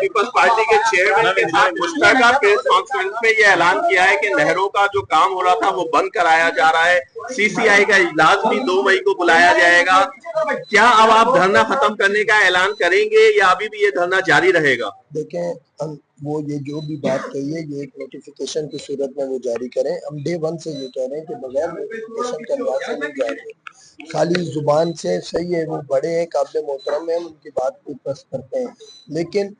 Peoples party के chairman के साथ मुश्तरका प्रेस कॉन्फ्रेंस में ये ऐलान किया है कि नहरों का जो काम हो रहा था वो बंद कराया जा रहा है। सीसीआई का इजलास भी 2 मई को बुलाया जाएगा। क्या अब आप धरना खत्म करने का ऐलान करेंगे या अभी भी ये धरना जारी रहेगा? देखें, वो ये जो भी बात कही है ये एक नोटिफिकेशन की सूरत में वो जारी करें। हम डे 1 से ये कह रहे हैं कि बगैर नोटिफिकेशन के यहाँ से नहीं जाएंगे। खाली जुबान से सही है, वो बड़े हैं, काबिल मोहतरम है, हम उनकी बात को ट्रस्ट करते हैं, लेकिन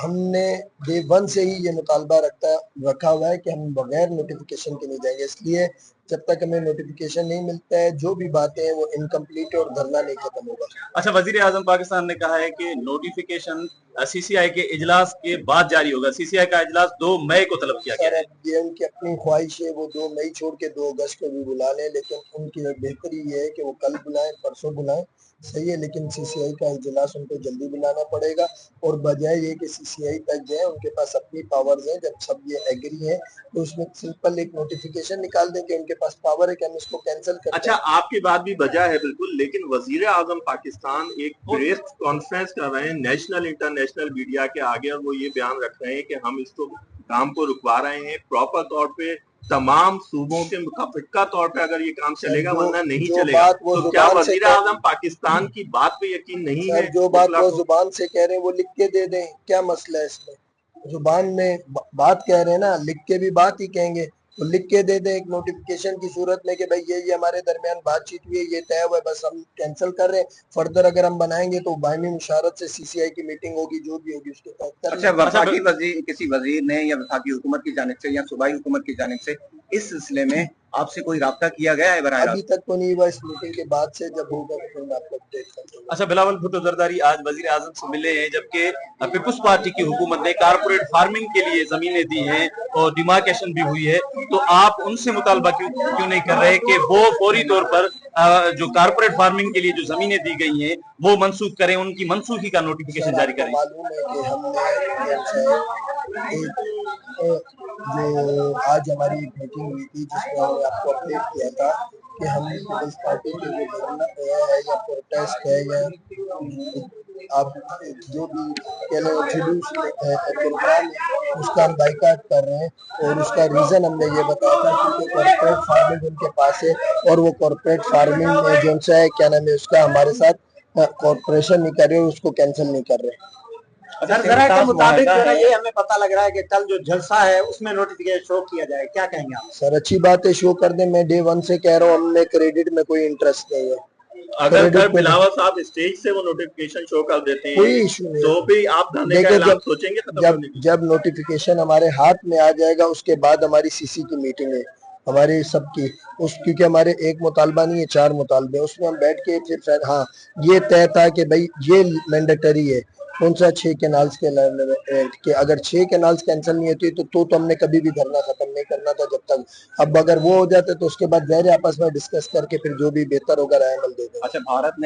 हमने डे 1 से ही ये मुतालबा रखा हुआ है कि हम बगैर नोटिफिकेशन के नहीं जाएंगे। इसलिए जब तक हमें नोटिफिकेशन नहीं मिलता है जो भी बातें हैं वो इनकम्प्लीट है और धरना नहीं खत्म होगा। अच्छा, वजीर आजम पाकिस्तान ने कहा है कि नोटिफिकेशन सीसीआई के इजलास के बाद जारी होगा। सीसीआई का इजलास 2 मई को तलब किया गया है। ये उनकी अपनी ख्वाहिश है, वो 2 मई छोड़ के 2 अगस्त को भी बुला लें, लेकिन उनकी बेहतरी ये है कि वो कल बुलाएं, परसों बुलाएं, सही है, लेकिन सीसीआई का इजलास उनको जल्दी बुलाना पड़ेगा। और बजाय ये कि सीसीआई तक जाए, उनके पास अपनी पावर्स हैं, जब सब ये एग्री हैं तो उसमें सिंपल एक नोटिफिकेशन निकाल दें कि उनके पास पावर है कि हम इसको कैंसिल करें। अच्छा, आपकी बात भी बजा है बिल्कुल, लेकिन वजीर आजम पाकिस्तान एक प्रेस कॉन्फ्रेंस कर रहे हैं नेशनल इंटरनेशनल मीडिया के आगे और वो ये बयान रख रहे हैं कि हम इसको काम को रुकवा रहे हैं प्रॉपर तौर पे तमाम सूबों के मुताबिका तौर पे अगर ये काम चलेगा, वरना नहीं चलेगा। तो क्या वजीर आजम पाकिस्तान की बात पे यकीन नहीं है? जो बात वो जुबान से कह रहे हैं वो लिख के दे दें, क्या मसला है इसमें? जुबान में बात कह रहे हैं ना, लिख के भी बात ही कहेंगे, तो लिख के दे दें एक नोटिफिकेशन की सूरत में कि भाई ये हमारे दरमियान बातचीत हुई है, ये तय हुआ है, बस हम कैंसिल कर रहे हैं। फर्दर अगर हम बनाएंगे तो बायनी मुशावरत से सीसीआई की मीटिंग होगी, जो भी होगी उसके तहत। अच्छा, वफाकी वजीर, किसी वजीर ने या वफाकी हुकूमत की जानिब से या सूबाई हुकूमत की जानिब से इस सिलसिले में आपसे कोई राब्ता किया गया है? अभी तक तो नहीं हुआ, इस मीटिंग के बाद से जब होगा तो मैं आपको अपडेट कर दूंगा। अच्छा, बिलावल भुट्टो जरदारी आज वजीर आजम से मिले हैं, जबकि पीपल्स पार्टी की हुकूमत ने कारपोरेट फार्मिंग के लिए जमीनें दी हैं और डिमार्केशन भी हुई है, तो आप उनसे मुतालबा क्यों नहीं कर रहे कि वो फौरी तौर पर जो कारपोरेट फार्मिंग के लिए जो जमीनें दी गई हैं वो मनसूख करें, उनकी मनसूखी का नोटिफिकेशन जारी करें? मालूम है कि हमने जो आज हमारी एक मीटिंग हुई थी जिसमें हमने आपको अपडेट किया था कि हम पीपल्स पार्टी के जो धरना है या प्रोटेस्ट है या आप जो भी कह लो जुलूस प्रोग्राम उसका हम बाइकाट कर रहे हैं, और उसका रीज़न हमने ये बताया था क्योंकि कॉर्पोरेट फार्मिंग उनके पास है और वो कॉर्पोरेट फार्मिंग में जो सा है क्या नाम है उसका हमारे साथ कॉर्पोरेशन नहीं कर रहे, उसको कैंसिल नहीं कर रहे। जरा के मुताबिक ये हमें पता लग रहा है कि कल जो जलसा है उसमें नोटिफिकेशन शो किया जाए, क्या कहेंगे आप? सर अच्छी बात है, शो कर दें, मैं डे 1 से कह रहा हूँ, हमने क्रेडिट में कोई इंटरेस्ट नहीं है। अगर बिलावल साहब स्टेज से वो नोटिफिकेशन शो कर देते हैं कोई इशू नहीं, तो भी आप धरने का ऐलान सोचेंगे? जब नोटिफिकेशन हमारे हाथ में आ जाएगा उसके बाद हमारी सीसी की मीटिंग है हमारी सबकी, क्योंकि हमारे एक मुतालबा नहीं है, 4 मुतालबे, उसमें हम बैठ के फिर हाँ ये तय था कि भाई ये मैंडेटरी है कौन सा 6 कैनाल्स के अगर 6 कैनाल्स कैंसिल नहीं होती तो हमने कभी भी धरना खत्म नहीं करना था जब तक। अब अगर वो हो जाते तो उसके बाद ज़ाहिर आपस में डिस्कस करके फिर जो भी बेहतर होगा राय अमल दे देंगे। अच्छा, भारत ने